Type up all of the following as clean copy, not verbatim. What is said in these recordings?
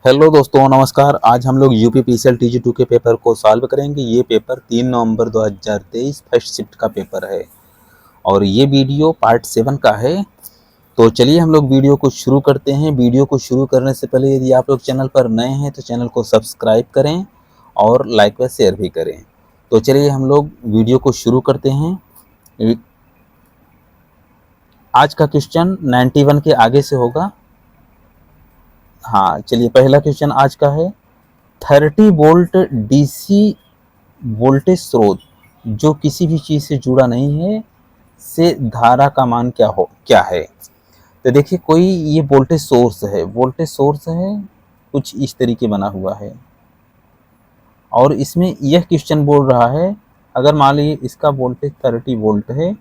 Hello दोस्तों, नमस्कार। आज हम लोग यूपी पीसीएल टीजी 2 के पेपर को सॉल्व करेंगे। ये पेपर 3 नवंबर 2023 फर्स्ट शिफ्ट का पेपर है और ये वीडियो पार्ट 7 का है। तो चलिए हम लोग वीडियो को शुरू करते हैं। वीडियो को शुरू करने से पहले यदि आप लोग चैनल पर नए हैं तो चैनल को सब्सक्राइब करें और लाइक व शेयर भी करें। तो चलिए हम लोग वीडियो को शुरू करते हैं। आज का क्वेश्चन 91 के आगे से होगा। हाँ, चलिए पहला क्वेश्चन आज का है 30 वोल्ट डीसी वोल्टेज स्रोत जो किसी भी चीज से जुड़ा नहीं है से धारा का मान क्या है। तो देखिए कोई ये वोल्टेज सोर्स है कुछ इस तरीके बना हुआ है और इसमें यह क्वेश्चन बोल रहा है अगर मान लीजिए इसका वोल्टेज 30 वोल्ट है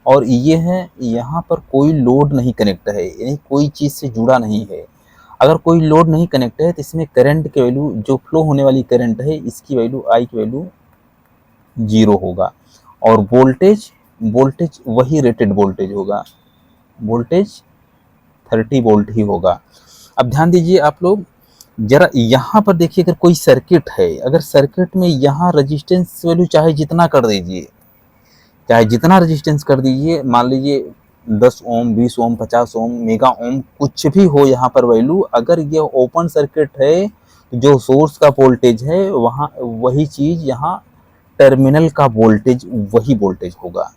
और ये है यहाँ पर कोई लोड नहीं कनेक्ट है, यानी कोई चीज़ से जुड़ा नहीं है। अगर कोई लोड नहीं कनेक्ट है तो इसमें करंट की वैल्यू जो फ्लो होने वाली करंट है इसकी वैल्यू आई की वैल्यू 0 होगा और वोल्टेज वही रेटेड वोल्टेज होगा, वोल्टेज 30 वोल्ट ही होगा। अब ध्यान दीजिए आप लोग जरा यहाँ पर देखिए, अगर कोई सर्किट है, अगर सर्किट में यहाँ रेजिस्टेंस वैल्यू चाहे जितना कर दीजिए, चाहे जितना रेजिस्टेंस कर दीजिए, मान लीजिए 10 ओम 20 ओम 50 ओम मेगा ओम कुछ भी हो यहाँ पर वैल्यू, अगर ये ओपन सर्किट है जो सोर्स का वोल्टेज है वहाँ वही चीज यहाँ टर्मिनल का वोल्टेज वही वोल्टेज होगा।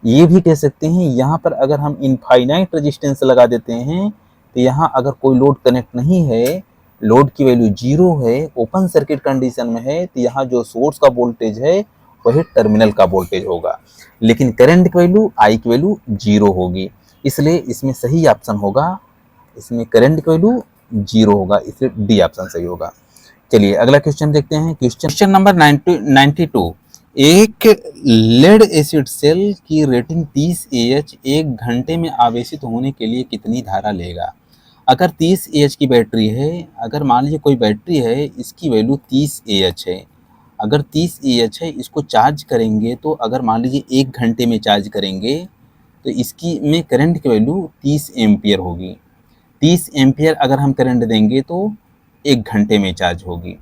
ये भी कह सकते हैं यहाँ पर अगर हम इनफाइनाइट रेजिस्टेंस लगा देते हैं तो यहाँ अगर कोई लोड कनेक्ट नहीं है, लोड की वैल्यू 0 है, ओपन सर्किट कंडीशन में है, तो यहाँ जो सोर्स का वोल्टेज है वही टर्मिनल का वोल्टेज होगा, लेकिन करंट की वैल्यू आई की वैल्यू 0 होगी। इसलिए इसमें सही ऑप्शन होगा, इसमें करंट की वैल्यू 0 होगा, इसलिए डी ऑप्शन सही होगा। चलिए अगला क्वेश्चन देखते हैं। Question number 92। एक लेड एसिड सेल की रेटिंग 30 AH एक घंटे में आवेशित होने के लिए कितनी धारा लेगा। अगर 30 AH की बैटरी है, अगर मान लीजिए कोई बैटरी है इसकी वैल्यू 30 AH है, अगर 30 AH है इसको चार्ज करेंगे तो अगर मान लीजिए 1 घंटे में चार्ज करेंगे तो इसकी में करंट की वैल्यू 30 एम्पियर होगी। 30 एम्पियर अगर हम करंट देंगे तो 1 घंटे में चार्ज होगी।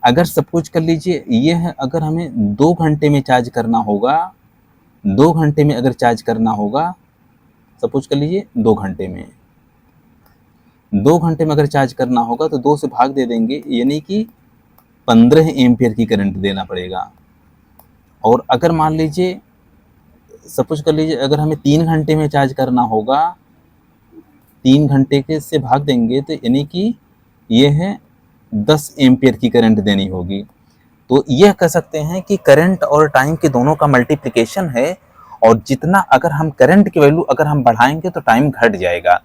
अगर सपोज कर लीजिए ये है, अगर हमें 2 घंटे में चार्ज करना होगा, 2 घंटे में अगर चार्ज करना होगा, सपोज कर लीजिए 2 घंटे में, 2 घंटे में अगर चार्ज करना होगा तो 2 से भाग दे देंगे, यानी कि 15 एम्पियर की करंट देना पड़ेगा। और अगर मान लीजिए सपोज कर लीजिए अगर हमें 3 घंटे में चार्ज करना होगा, 3 घंटे के से भाग देंगे तो यानी कि ये है 10 एम्पियर की करंट देनी होगी। तो यह कह सकते हैं कि करंट और टाइम के दोनों का मल्टीप्लिकेशन है और जितना अगर हम करंट की वैल्यू अगर हम बढ़ाएंगे तो टाइम घट जाएगा,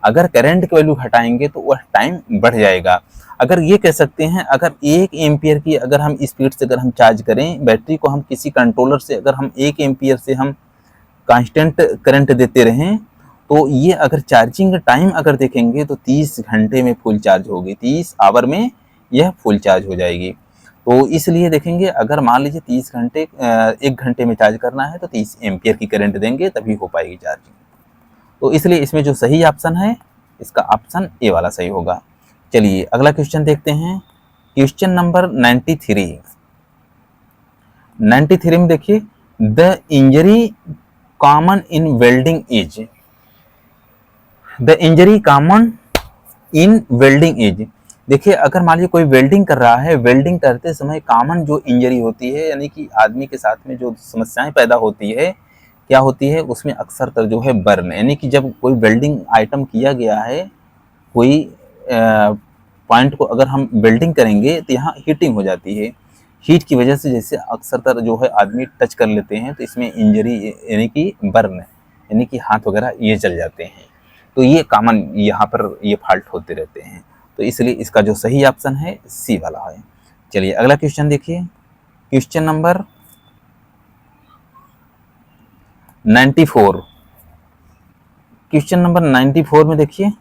अगर करंट की वैल्यू घटाएंगे तो वह टाइम बढ़ जाएगा। अगर ये कह सकते हैं अगर 1 एम्पियर की अगर हम स्पीड से अगर हम चार्ज करें बैटरी को, हम किसी कंट्रोलर से अगर हम 1 एम्पियर से हम कांस्टेंट करंट देते रहें तो ये अगर चार्जिंग टाइम अगर देखेंगे तो 30 घंटे में फुल चार्ज होगी, 30 आवर में यह फुल चार्ज हो जाएगी। तो इसलिए देखेंगे अगर मान लीजिए 1 घंटे में चार्ज करना है तो 30 एम्पियर की करंट देंगे तभी हो पाएगी चार्जिंग। तो इसलिए इसमें जो सही ऑप्शन है इसका ऑप्शन ए वाला सही होगा। चलिए अगला क्वेश्चन देखते हैं। क्वेश्चन नंबर 93 में देखिए the injury common in welding is, the injury common in welding is. देखिए अगर मान लीजिए कोई वेल्डिंग कर रहा है, वेल्डिंग करते समय कॉमन जो इंजरी होती है यानी कि आदमी के साथ में जो समस्याएं पैदा होती है क्या होती है, उसमें अक्सर कर जो है बर्न, यानी कि जब कोई वेल्डिंग आइटम किया गया है, कोई पॉइंट को अगर हम वेल्डिंग करेंगे तो यहाँ हीटिंग हो जाती है, हीट की वजह से जैसे अक्सर तर जो है आदमी टच कर लेते हैं तो इसमें इंजरी यानी कि बर्न यानी कि हाथ वगैरह ये जल जाते हैं। तो ये कॉमन यहाँ पर ये फॉल्ट होते रहते हैं, तो इसलिए इसका जो सही ऑप्शन है सी वाला है। चलिए अगला क्वेश्चन देखिए। Question number 94। क्वेश्चन नंबर 94 में देखिए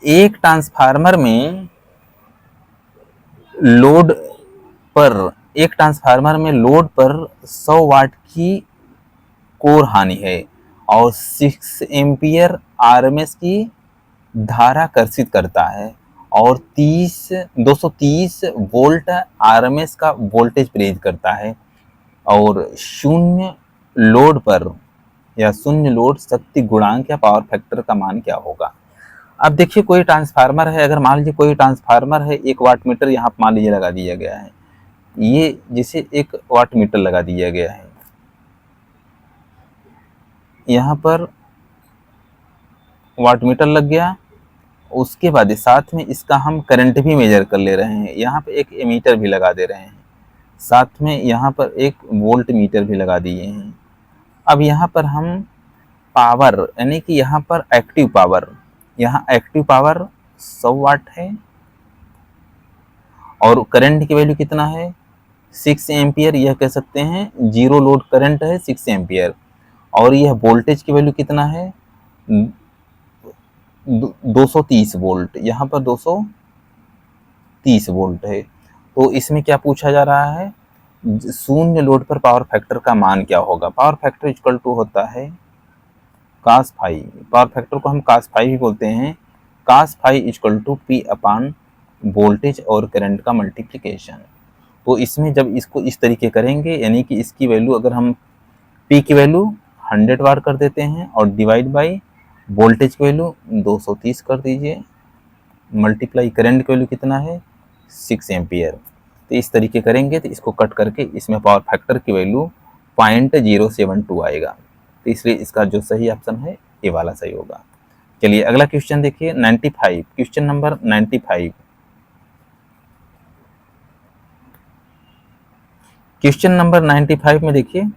एक ट्रांसफार्मर में लोड पर 100 वाट की कोर हानि है और 6 एम्पियर आरएमएस की धारा कर्षित करता है और 230 वोल्ट आरएमएस का वोल्टेज प्रेरित करता है। और शून्य लोड पर या शून्य लोड शक्ति गुणांक या पावर फैक्टर का मान क्या होगा। अब देखिए कोई ट्रांसफार्मर है, अगर मान लीजिए कोई ट्रांसफार्मर है, 1 वाट मीटर यहाँ मान लीजिए लगा दिया गया है, ये जिसे 1 वाट मीटर लगा दिया गया है, यहाँ पर वाट मीटर लग गया। उसके बाद साथ में इसका हम करंट भी मेजर कर ले रहे हैं, यहाँ पे एक एमीटर भी लगा दे रहे हैं, साथ में यहाँ पर एक वोल्ट मीटर भी लगा दिए हैं। अब यहाँ पर हम पावर यानी कि यहाँ पर एक्टिव पावर, यहाँ एक्टिव पावर 100 वाट है और करंट की वैल्यू कितना है 6 एम्पियर, यह कह सकते हैं जीरो लोड करंट है 6 एम्पियर। और यह वोल्टेज की वैल्यू कितना है 230 वोल्ट, यहाँ पर 230 वोल्ट है। तो इसमें क्या पूछा जा रहा है, शून्य लोड पर पावर फैक्टर का मान क्या होगा। पावर फैक्टर इक्वल टू होता है cos फाई, पावर फैक्टर को हम cos फाई भी बोलते हैं। cos phi equal to P upon voltage और करंट का मल्टीप्लिकेशन। तो इसमें जब इसको इस तरीके करेंगे, यानी कि इसकी वैल्यू अगर हम P की वैल्यू 100 वाट कर देते हैं और डिवाइड बाई वोल्टेज की वैल्यू 230 कर दीजिए, मल्टीप्लाई करंट की वैल्यू कितना है 6 एम्पियर। तो इस तरीके करेंगे तो इसको कट करके इसमें पावर फैक्टर की वैल्यू 0.072 आएगा। तो इसलिए इसका जो सही ऑप्शन है ये वाला सही होगा। चलिए अगला क्वेश्चन देखिए 95, क्वेश्चन नंबर 95। क्वेश्चन नंबर 95 में देखिए,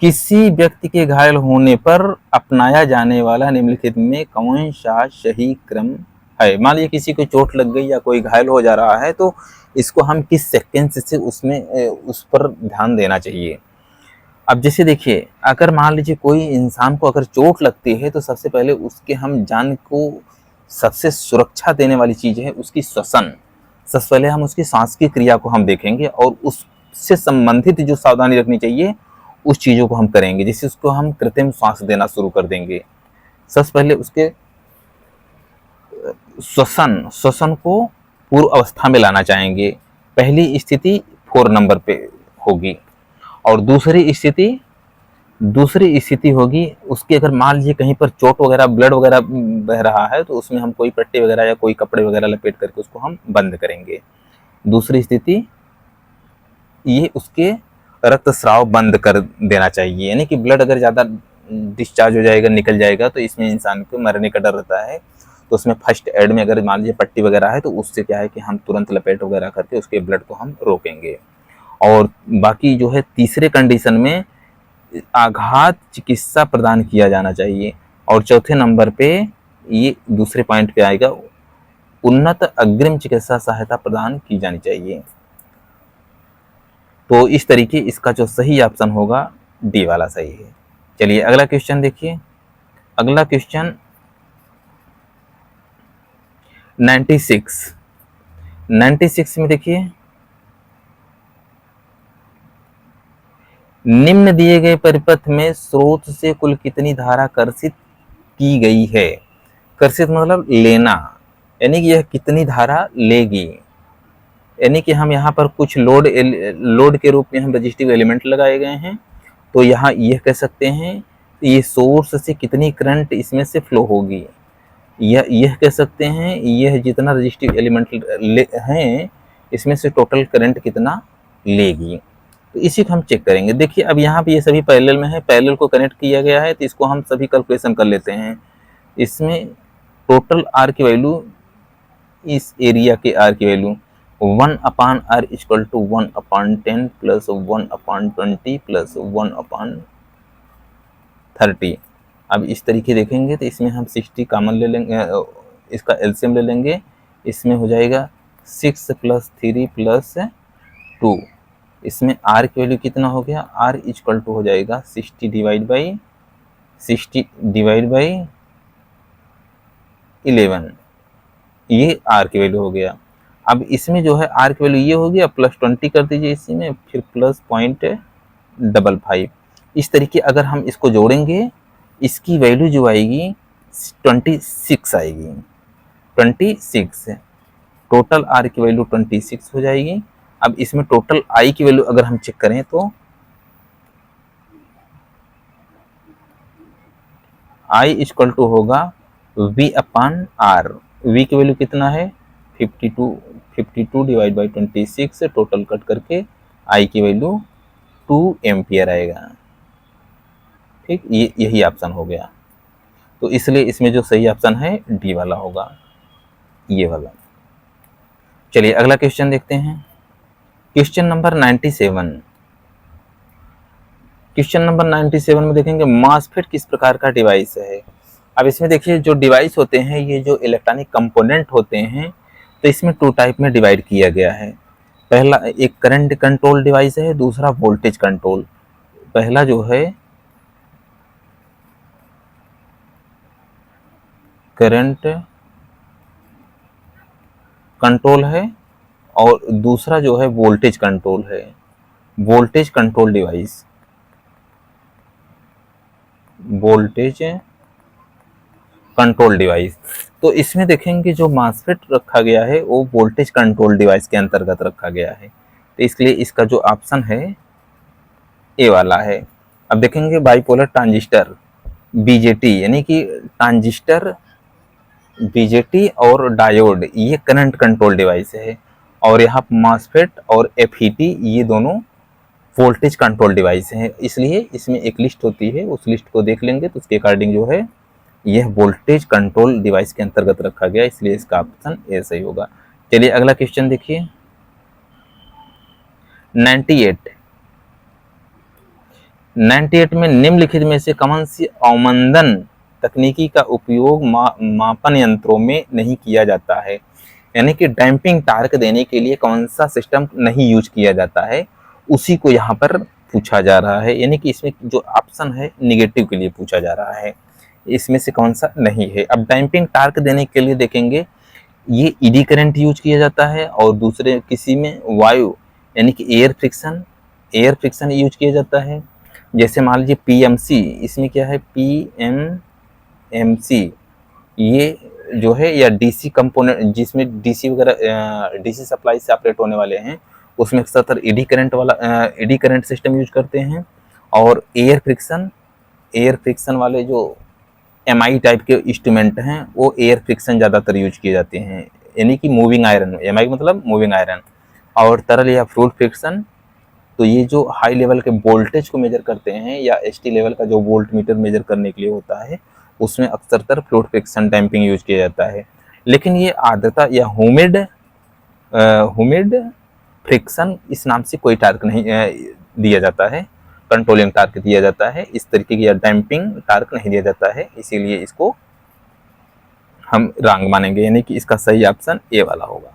किसी व्यक्ति के घायल होने पर अपनाया जाने वाला निम्नलिखित में कौन सा सही क्रम है। मान लीजिए किसी को चोट लग गई या कोई घायल हो जा रहा है, तो इसको हम किस सेकेंड से उसमें उस पर ध्यान देना चाहिए। अब जैसे देखिए, अगर मान लीजिए कोई इंसान को अगर चोट लगती है तो सबसे पहले उसके हम जान को सबसे सुरक्षा देने वाली चीज़ है उसकी श्वसन। सबसे पहले हम उसकी सांस की क्रिया को हम देखेंगे और उससे संबंधित जो सावधानी रखनी चाहिए उस चीज़ों को हम करेंगे। जैसे उसको हम कृत्रिम श्वास देना शुरू कर देंगे, सबसे पहले उसके श्वसन को पूर्व अवस्था में लाना चाहेंगे। पहली स्थिति 4 नंबर पे होगी और दूसरी स्थिति होगी उसकी, अगर मान लीजिए कहीं पर चोट वगैरह ब्लड वगैरह बह रहा है तो उसमें हम कोई पट्टी वगैरह या कोई कपड़े वगैरह लपेट करके उसको हम बंद करेंगे। दूसरी स्थिति ये उसके रक्तस्राव बंद कर देना चाहिए, यानी कि ब्लड अगर ज़्यादा डिस्चार्ज हो जाएगा निकल जाएगा तो इसमें इंसान को मरने का डर रहता है। तो उसमें फर्स्ट एड में अगर मान लीजिए पट्टी वगैरह है तो उससे क्या है कि हम तुरंत लपेट वगैरह करके उसके ब्लड को हम रोकेंगे। और बाकी जो है तीसरे कंडीशन में आघात चिकित्सा प्रदान किया जाना चाहिए। और चौथे नंबर पे ये दूसरे पॉइंट पे आएगा, उन्नत अग्रिम चिकित्सा सहायता प्रदान की जानी चाहिए। तो इस तरीके इसका जो सही ऑप्शन होगा डी वाला सही है। चलिए अगला क्वेश्चन देखिए, अगला क्वेश्चन 96 में देखिए, निम्न दिए गए परिपथ में स्रोत से कुल कितनी धारा कर्षित की गई है। कर्षित मतलब लेना, यानी कि यह कितनी धारा लेगी। यानी कि हम यहाँ पर कुछ लोड के रूप में हम रजिस्टिव एलिमेंट लगाए गए हैं, तो यहाँ यह कह सकते हैं ये सोर्स से कितनी करंट इसमें से फ्लो होगी। यह कह सकते हैं यह जितना रजिस्टिव एलिमेंट हैं इसमें से टोटल करंट कितना लेगी। तो इसी को हम चेक करेंगे। देखिए अब यहाँ पे ये सभी पैरेलल में है, पैरेलल को कनेक्ट किया गया है, तो इसको हम सभी कैलकुलेशन कर लेते हैं। इसमें टोटल आर की वैल्यू, इस एरिया के आर की value 1/r equal to 1/10 plus 1/20 plus 1/30। अब इस तरीके देखेंगे तो इसमें हम 60 कॉमन ले लेंगे, इसका एलसीएम ले लेंगे। इसमें हो जाएगा 6 + 3 + 2। इसमें r की वैल्यू कितना हो गया, r इक्वल टू हो जाएगा 60 डिवाइड बाई 11, ये r की वैल्यू हो गया। अब इसमें जो है r की वैल्यू ये हो गया, +20 कर दीजिए इसी में, फिर +0.55। इस तरीके अगर हम इसको जोड़ेंगे इसकी वैल्यू जो आएगी 26 आएगी, 26। टोटल आर की वैल्यू 26 हो जाएगी। अब इसमें टोटल आई की वैल्यू अगर हम चेक करें तो आई इक्वल टू होगा v अपान आर। v की वैल्यू कितना है 52 डिवाइड बाई 26, टोटल कट करके आई की वैल्यू 2 एम्पियर आएगा। ठीक, ये यही ऑप्शन हो गया। तो इसलिए इसमें जो सही ऑप्शन है डी वाला होगा, ये वाला। चलिए अगला क्वेश्चन देखते हैं। Question number 97। क्वेश्चन नंबर 97 में देखेंगे मॉसफेट किस प्रकार का डिवाइस है। अब इसमें देखिए जो डिवाइस होते हैं, ये जो इलेक्ट्रॉनिक कंपोनेंट होते हैं, तो इसमें 2 टाइप में डिवाइड किया गया है। पहला एक करंट कंट्रोल डिवाइस है, दूसरा वोल्टेज कंट्रोल। पहला जो है करंट कंट्रोल है और दूसरा जो है वोल्टेज कंट्रोल है, voltage control device, voltage control device. तो इसमें देखेंगे जो मॉसफेट रखा गया है वो वोल्टेज कंट्रोल डिवाइस के अंतर्गत रखा गया है, तो इसलिए इसका जो ऑप्शन है ए वाला है। अब देखेंगे बाइपोलर ट्रांजिस्टर बीजेटी, यानी कि ट्रांजिस्टर बीजेटी और डायोड, ये करंट कंट्रोल डिवाइस है। और यहाँ मॉसफेट और एफईटी ये दोनों वोल्टेज कंट्रोल डिवाइस हैं। इसलिए इसमें एक लिस्ट होती है, उस लिस्ट को देख लेंगे तो उसके अकॉर्डिंग जो है यह वोल्टेज कंट्रोल डिवाइस के अंतर्गत रखा गया, इसलिए इसका ऑप्शन ए सही होगा। चलिए अगला क्वेश्चन देखिए 98 में निम्नलिखित में से कौन सी अवमंदन तकनीकी का उपयोग मापन यंत्रों में नहीं किया जाता है। यानी कि डैम्पिंग टार्क देने के लिए कौन सा सिस्टम नहीं यूज किया जाता है, उसी को यहाँ पर पूछा जा रहा है। यानी कि इसमें जो ऑप्शन है निगेटिव के लिए पूछा जा रहा है, इसमें से कौन सा नहीं है। अब डैम्पिंग टार्क देने के लिए देखेंगे ये ईडी करंट यूज किया जाता है और दूसरे किसी में वायु यानी कि एयर फ्रिक्शन यूज किया जाता है। जैसे मान लीजिए पीएमसी, इसमें क्या है पीएमसी ये जो है, या डीसी कंपोनेंट जिसमें डीसी वगैरह डीसी सप्लाई से ऑपरेट होने वाले हैं, उसमें अक्सर ईडी करंट सिस्टम यूज करते हैं। और एयर फ्रिक्शन वाले जो एमआई टाइप के इंस्ट्रूमेंट हैं वो एयर फ्रिक्शन ज़्यादातर यूज किए जाते हैं, यानी कि मूविंग आयरन, एमआई मतलब मूविंग आयरन। और तरल या फ्लूइड फ्रिक्शन, तो ये जो हाई लेवल के वोल्टेज को मेजर करते हैं या एसटी लेवल का जो वोल्ट मीटर मेजर करने के लिए होता है, उसमें अक्सरतर फ्लूइड फ्रिक्शन डैम्पिंग यूज किया जाता है। लेकिन ये आर्द्रता या ह्यूमिड फ्रिक्शन इस नाम से कोई टार्क नहीं दिया जाता है, कंट्रोलिंग टार्क दिया जाता है, इस तरीके की डैम्पिंग टार्क नहीं दिया जाता है, इसीलिए इसको हम रॉन्ग मानेंगे, यानी कि इसका सही ऑप्शन ए वाला होगा।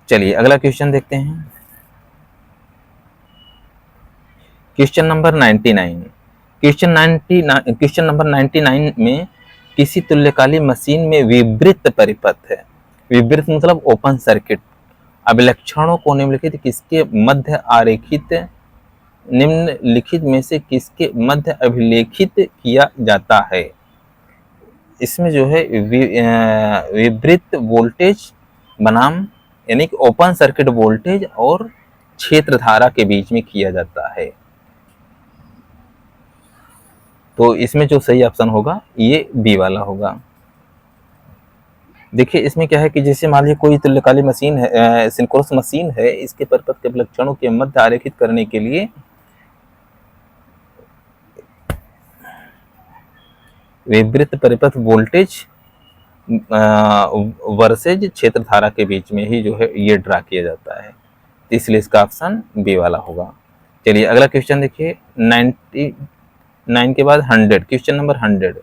चलिए अगला क्वेश्चन देखते हैं। Question number 99। क्वेश्चन नंबर 99 में किसी तुल्यकाली मशीन में विवृत परिपथ है, विवृत मतलब ओपन सर्किट, अभिलक्षणों को निम्नलिखित किसके मध्य आरेखित, निम्नलिखित में से किसके मध्य अभिलेखित किया जाता है। इसमें जो है विवृत वोल्टेज बनाम यानी कि ओपन सर्किट वोल्टेज और क्षेत्र धारा के बीच में किया जाता है। तो इसमें जो सही ऑप्शन होगा ये बी वाला होगा। देखिए इसमें क्या है कि जैसे मान लीजिए कोई तुल्यकाली मशीन है, सिंक्रोनस मशीन है, इसके परिपथ के लक्षणों के मध्य आरेखित करने के लिए विवृत परिपथ वोल्टेज वर्सेज क्षेत्र धारा के बीच में ही जो है ये ड्रा किया जाता है, इसलिए इसका ऑप्शन बी वाला होगा। चलिए अगला क्वेश्चन देखिए 99 के बाद 100, क्वेश्चन नंबर 100।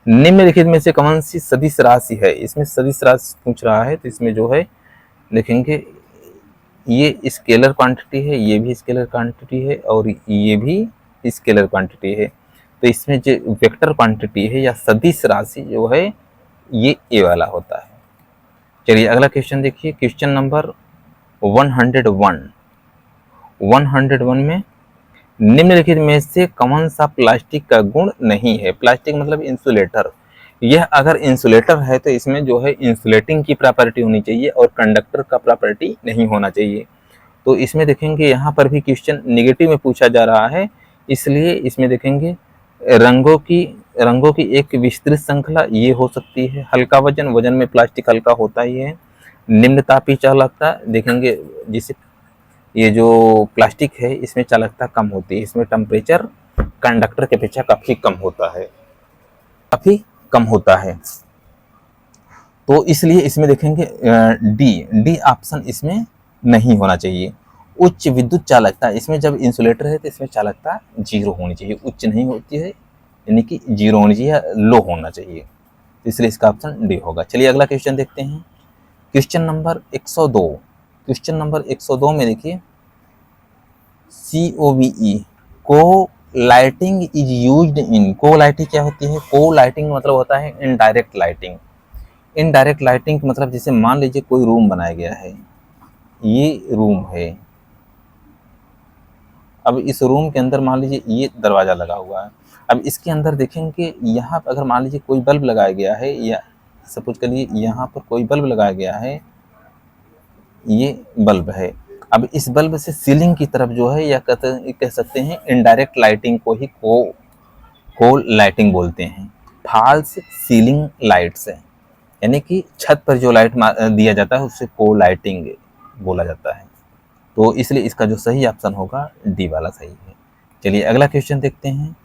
निम्नलिखित में से कौन सी सदिश राशि है, इसमें सदिश राशि पूछ रहा है, तो इसमें जो है देखेंगे ये स्केलर क्वांटिटी है, ये भी स्केलर क्वांटिटी है और ये भी स्केलर क्वांटिटी है, तो इसमें जो वेक्टर क्वांटिटी है या सदिश राशि जो है ये ए वाला होता है। चलिए अगला क्वेश्चन देखिए, क्वेश्चन नंबर 101 में निम्नलिखित में से कौन सा प्लास्टिक का गुण नहीं है। प्लास्टिक मतलब इंसुलेटर, यह अगर इंसुलेटर है तो इसमें जो है इंसुलेटिंग की प्रॉपर्टी होनी चाहिए और कंडक्टर का प्रॉपर्टी नहीं होना चाहिए। तो इसमें देखेंगे यहाँ पर भी क्वेश्चन नेगेटिव में पूछा जा रहा है, इसलिए इसमें देखेंगे रंगों की एक विस्तृत श्रृंखला ये हो सकती है। हल्का वजन, वजन में प्लास्टिक हल्का होता ही है। निम्न तापीय चालकता देखेंगे, जिसे ये जो प्लास्टिक है इसमें चालकता कम होती है, इसमें टेम्परेचर कंडक्टर के अपेक्षा काफी कम होता है। तो इसलिए इसमें देखेंगे डी ऑप्शन इसमें नहीं होना चाहिए। उच्च विद्युत चालकता, इसमें जब इंसुलेटर है तो इसमें चालकता 0 होनी चाहिए, उच्च नहीं होती है, यानी कि 0 होनी चाहिए या लो होना चाहिए, इसलिए इसका ऑप्शन डी होगा। चलिए अगला क्वेश्चन देखते हैं। क्वेश्चन नंबर 102 में देखिए, COVE को लाइटिंग इज यूज्ड इन, को लाइटिंग क्या होती है? को लाइटिंग मतलब होता है इनडायरेक्ट लाइटिंग। इनडायरेक्ट लाइटिंग मतलब जैसे मान लीजिए कोई रूम बनाया गया है, ये रूम है, अब इस रूम के अंदर मान लीजिए ये दरवाज़ा लगा हुआ है। अब इसके अंदर देखेंगे यहाँ पर अगर मान लीजिए कोई बल्ब लगाया गया है, या सपोज करिए यहाँ पर कोई बल्ब लगाया गया है, ये बल्ब है। अब इस बल्ब से सीलिंग की तरफ जो है, या कह सकते हैं इनडायरेक्ट लाइटिंग को ही को लाइटिंग बोलते हैं। फॉल्स सीलिंग लाइट्स है, यानी कि छत पर जो लाइट दिया जाता है उससे को लाइटिंग बोला जाता है। तो इसलिए इसका जो सही ऑप्शन होगा डी वाला सही है। चलिए अगला क्वेश्चन देखते हैं।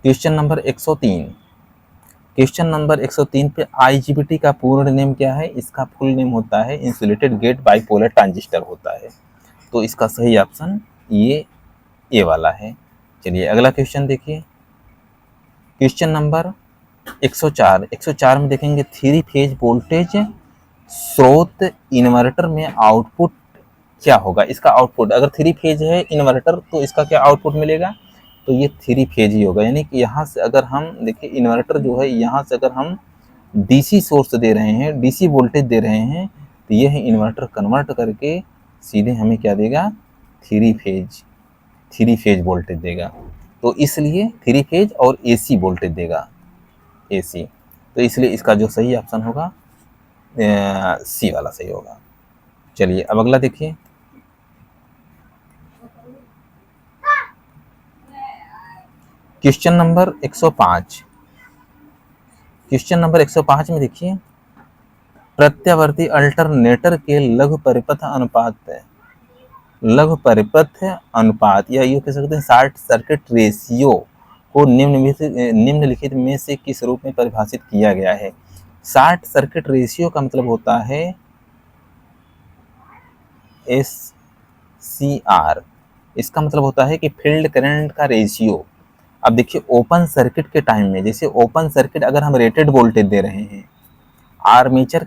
Question number 103। क्वेश्चन नंबर 103 पे IGBT का पूर्ण नेम क्या है? इसका फुल नेम होता है इंसुलेटेड गेट बाइपोलर ट्रांजिस्टर होता है। तो इसका सही ऑप्शन ये ए वाला है। चलिए अगला क्वेश्चन देखिए। क्वेश्चन नंबर 104 में देखेंगे 3 फेज वोल्टेज स्रोत इन्वर्टर में आउटपुट क्या होगा? इसका आउटपुट अगर 3 फेज है इन्वर्टर तो इसका क्या आउटपुट मिलेगा? तो ये 3 फेज ही होगा, यानी कि यहाँ से अगर हम देखिए इन्वर्टर जो है, यहाँ से अगर हम DC सोर्स दे रहे हैं, DC वोल्टेज दे रहे हैं, तो ये है इन्वर्टर कन्वर्ट करके सीधे हमें क्या देगा? 3 फेज वोल्टेज देगा। तो इसलिए 3 फेज और AC वोल्टेज देगा, AC। तो इसलिए इसका जो सही ऑप्शन होगा सी वाला सही होगा। चलिए अब अगला देखिए। Question number 105। क्वेश्चन नंबर 105 में देखिए, प्रत्यावर्ती अल्टरनेटर के लघु परिपथ अनुपात या यूं कह सकते हैं शॉर्ट सर्किट रेशियो को निम्नलिखित में से किस रूप में परिभाषित किया गया है? शॉर्ट सर्किट रेशियो का मतलब होता है SCR। इसका मतलब होता है कि फील्ड करंट का रेशियो। अब देखिए ओपन सर्किट के टाइम में, जैसे ओपन सर्किट अगर हम रेटेड वोल्टेज दे रहे हैं, आर्मेचर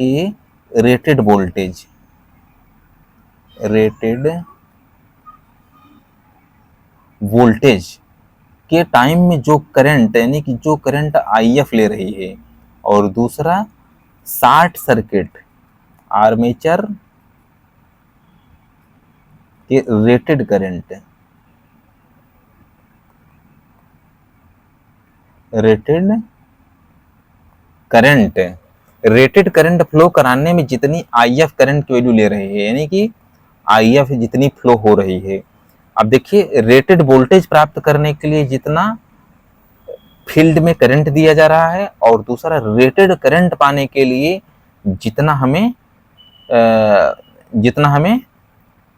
के रेटेड वोल्टेज के टाइम में जो करंट, यानी कि जो करंट IF ले रही है, और दूसरा शॉर्ट सर्किट आर्मेचर के रेटेड करंट फ्लो कराने में जितनी IF करंट की वैल्यू ले रहे हैं, यानी कि IF जितनी फ्लो हो रही है। अब देखिए रेटेड वोल्टेज प्राप्त करने के लिए जितना फील्ड में करंट दिया जा रहा है, और दूसरा रेटेड करंट पाने के लिए जितना हमें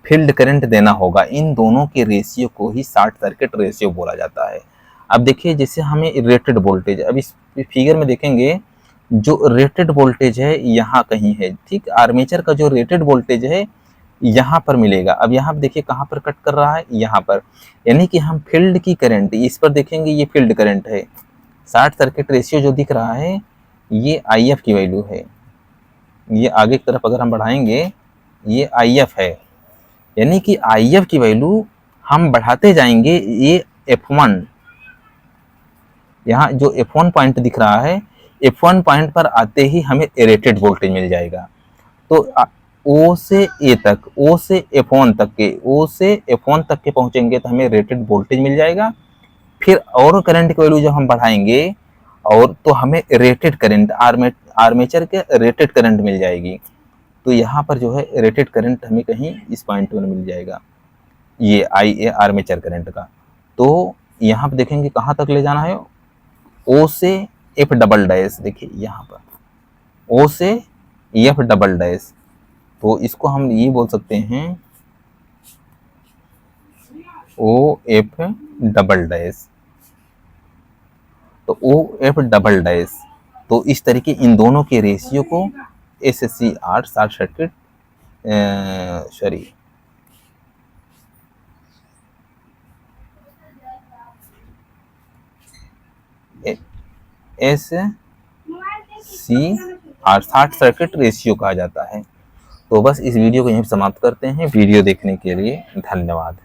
फील्ड करंट देना होगा, इन दोनों के रेशियो को ही शॉर्ट सर्किट रेशियो बोला जाता है। अब देखिए जैसे हमें रेटेड वोल्टेज, अब इस फिगर में देखेंगे जो रेटेड वोल्टेज है यहाँ कहीं है, ठीक। आर्मेचर का जो रेटेड वोल्टेज है यहाँ पर मिलेगा। अब यहाँ पर देखिए कहाँ पर कट कर रहा है, यहाँ पर, यानी कि हम फील्ड की करंट इस पर देखेंगे, ये फील्ड करंट है। शॉर्ट सर्किट रेशियो जो दिख रहा है ये IF की वैल्यू है, ये आगे की तरफ अगर हम बढ़ाएंगे ये IF है, यानी कि IF की वैल्यू हम बढ़ाते जाएंगे। ये F1, यहाँ जो F1 पॉइंट दिख रहा है, F1 पॉइंट पर आते ही हमें रेटेड वोल्टेज मिल जाएगा। तो ओ से ए तक, ओ से F1 तक के, ओ से F1 तक के पहुंचेंगे तो हमें रेटेड वोल्टेज मिल जाएगा। फिर और करंट की वैल्यू जब हम बढ़ाएंगे और तो हमें रेटेड करंट, आर्मेचर के रेटेड करंट मिल जाएगी। तो यहाँ पर जो है रेटेड करंट हमें कहीं इस पॉइंट पर मिल जाएगा, ये आई ए आर्मेचर करंट का। तो यहाँ पर देखेंगे कहाँ तक ले जाना है, ओ से एफ डबल डैश, देखिए यहाँ पर ओ से एफ डबल डैश, तो इसको हम ये बोल सकते हैं ओ एफ डबल डैश। तो ओ एफ डबल डैश, तो इस तरीके इन दोनों के रेशियो को SCR short circuit sorry SCR short circuit ratio कहा जाता है। तो बस इस वीडियो को यहीं समाप्त करते हैं। वीडियो देखने के लिए धन्यवाद।